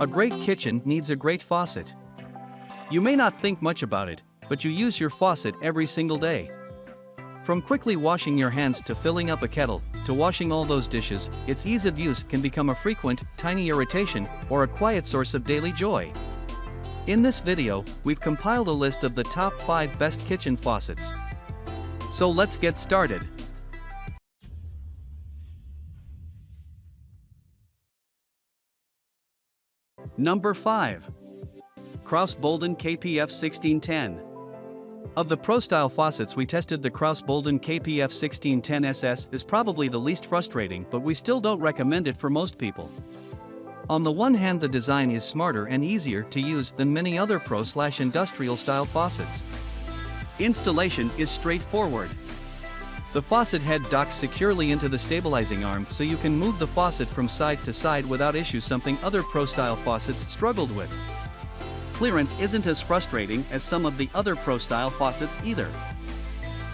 A great kitchen needs a great faucet. You may not think much about it, but you use your faucet every single day. From quickly washing your hands to filling up a kettle, to washing all those dishes, its ease of use can become a frequent, tiny irritation, or a quiet source of daily joy. In this video, we've compiled a list of the top 5 best kitchen faucets. So let's get started. Number 5. Crossbolden KPF-1610. Of the Pro-Style faucets we tested, the Crossbolden KPF-1610S is probably the least frustrating, but we still don't recommend it for most people. On the one hand, the design is smarter and easier to use than many other pro/industrial style faucets. Installation is straightforward. The faucet head docks securely into the stabilizing arm, so you can move the faucet from side to side without issue, something other pro-style faucets struggled with. Clearance isn't as frustrating as some of the other pro-style faucets either.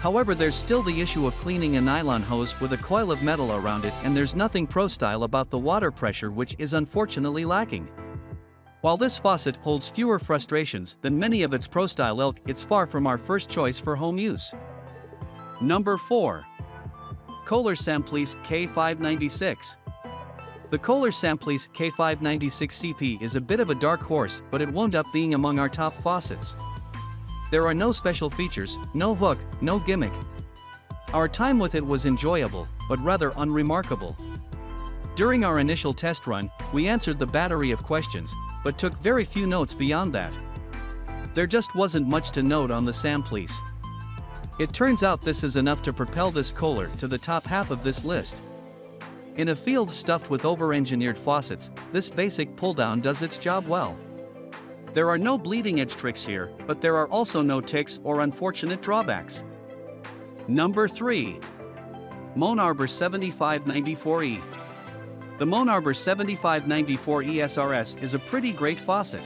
However, there's still the issue of cleaning a nylon hose with a coil of metal around it, and there's nothing pro-style about the water pressure, which is unfortunately lacking. While this faucet holds fewer frustrations than many of its pro-style ilk, it's far from our first choice for home use. Number 4. Kohler Simplice K-596. The Kohler Simplice K-596CP is a bit of a dark horse, but it wound up being among our top faucets. There are no special features, no hook, no gimmick. Our time with it was enjoyable, but rather unremarkable. During our initial test run, we answered the battery of questions, but took very few notes beyond that. There just wasn't much to note on the Simplice. It turns out this is enough to propel this Kohler to the top half of this list. In a field stuffed with over-engineered faucets, this basic pull-down does its job well. There are no bleeding edge tricks here, but there are also no ticks or unfortunate drawbacks. Number 3. Moen Arbor 7594E. The Moen Arbor 7594E SRS is a pretty great faucet.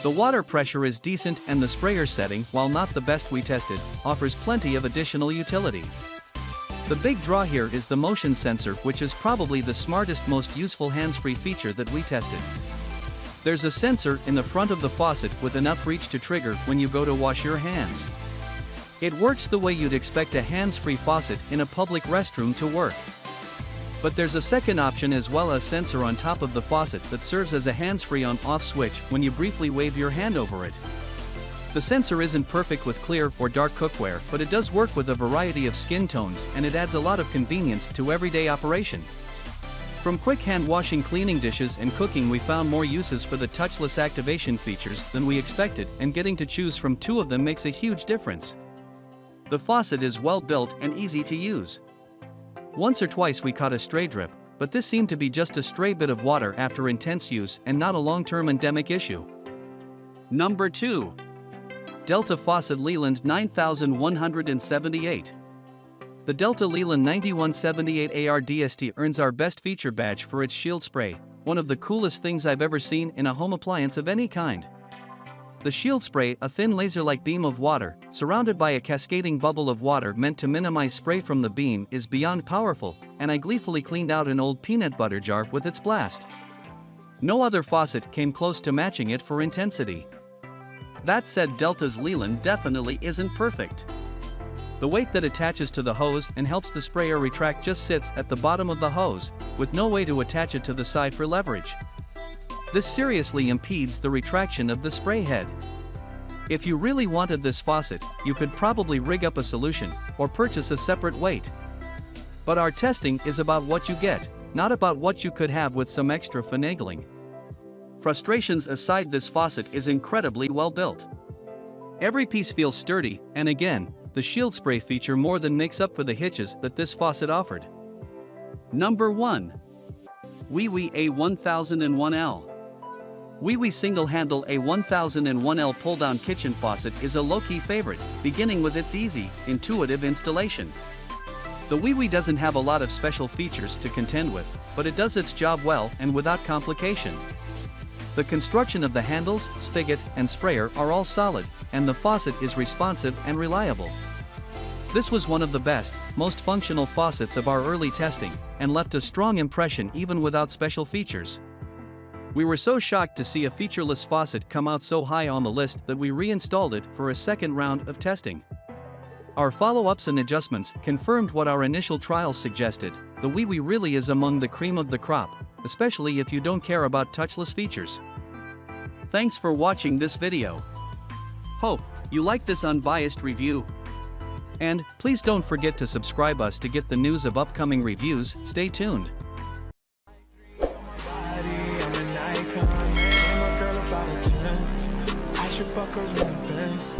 The water pressure is decent, and the sprayer setting, while not the best we tested, offers plenty of additional utility. The big draw here is the motion sensor, which is probably the smartest, most useful hands-free feature that we tested. There's a sensor in the front of the faucet with enough reach to trigger when you go to wash your hands. It works the way you'd expect a hands-free faucet in a public restroom to work. But there's a second option as well, as sensor on top of the faucet that serves as a hands-free on-off switch when you briefly wave your hand over it. The sensor isn't perfect with clear or dark cookware, but it does work with a variety of skin tones, and it adds a lot of convenience to everyday operation. From quick hand washing, cleaning dishes, and cooking, we found more uses for the touchless activation features than we expected, and getting to choose from 2 of them makes a huge difference. The faucet is well built and easy to use. Once or twice we caught a stray drip, but this seemed to be just a stray bit of water after intense use and not a long-term endemic issue. Number 2. Delta Faucet Leland 9178. The Delta Leland 9178 ARDST earns our best feature badge for its shield spray, one of the coolest things I've ever seen in a home appliance of any kind. The shield spray, a thin laser-like beam of water, surrounded by a cascading bubble of water meant to minimize spray from the beam, is beyond powerful, and I gleefully cleaned out an old peanut butter jar with its blast. No other faucet came close to matching it for intensity. That said, Delta's Leland definitely isn't perfect. The weight that attaches to the hose and helps the sprayer retract just sits at the bottom of the hose, with no way to attach it to the side for leverage. This seriously impedes the retraction of the spray head. If you really wanted this faucet, you could probably rig up a solution, or purchase a separate weight. But our testing is about what you get, not about what you could have with some extra finagling. Frustrations aside, this faucet is incredibly well built. Every piece feels sturdy, and again, the shield spray feature more than makes up for the hitches that this faucet offered. Number 1. Weewee A1001L. Weewee single-handle A1001L pull-down kitchen faucet is a low-key favorite, beginning with its easy, intuitive installation. The Weewee doesn't have a lot of special features to contend with, but it does its job well and without complication. The construction of the handles, spigot, and sprayer are all solid, and the faucet is responsive and reliable. This was one of the best, most functional faucets of our early testing, and left a strong impression even without special features. We were so shocked to see a featureless faucet come out so high on the list that we reinstalled it for a second round of testing. Our follow-ups and adjustments confirmed what our initial trials suggested: the Weewee really is among the cream of the crop, especially if you don't care about touchless features. Thanks for watching this video. Hope you like this unbiased review. And please don't forget to subscribe us to get the news of upcoming reviews. Stay tuned. I should fuck her in the Benz.